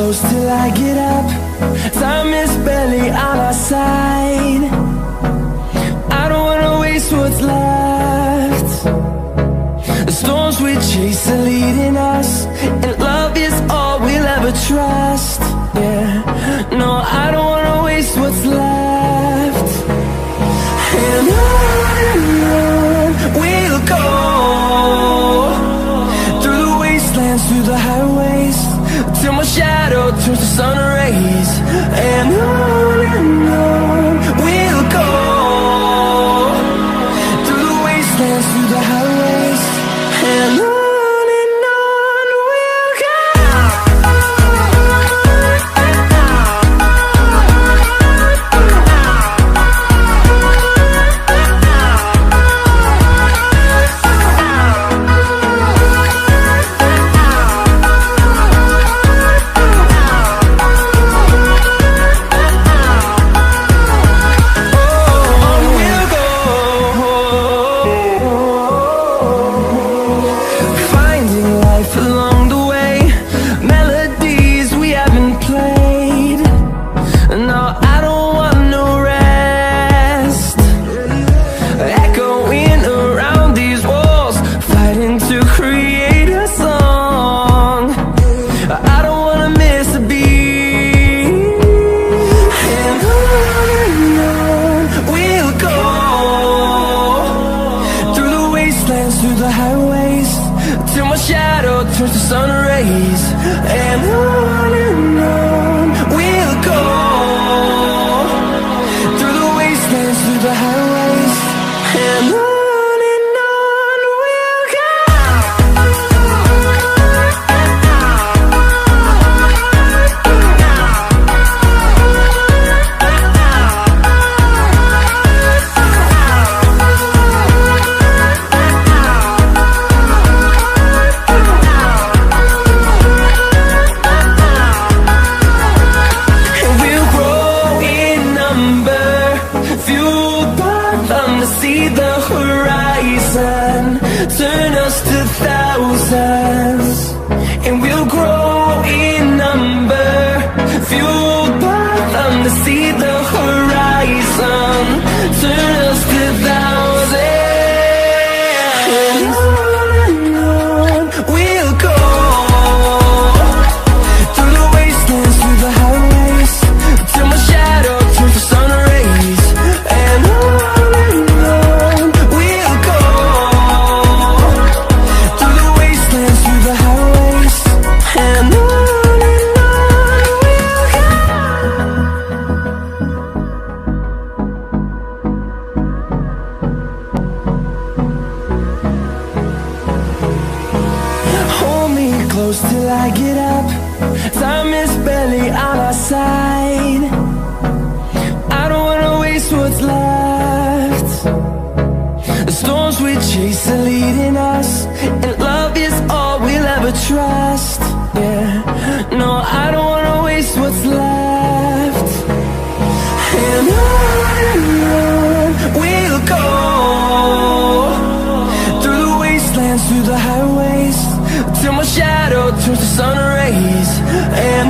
close till I get up. Time is barely on our side. I don't wanna waste what's left. The storms we chase are leading us, and love is all we'll ever trust. Yeah, no, I don't wanna waste what's left. And on we'll go, through the wastelands, through the highways, till my shadow turns to sun rays. And on we'll go, through the wastelands, through the highways, and on we'll go. Through the highways, till my shadow turns to sun rays. And on we'll go, through the wastelands, through the highways, and on we'll go. See the horizon, turn us to thousands, and we'll grow in number, fueled by them to see the horizon, turn us to thousands. And on we'll go, through the wastelands, through the highways, till my shadow turns to sun rays. And on close till I get up. Time is barely on our side. I don't wanna waste what's left. The storms we chase are leading us, and love is all we'll ever trust. Yeah, no, I don't wanna waste what's left. And on we'll go, through the wastelands, through the highways, till my shadow turns to sun rays. And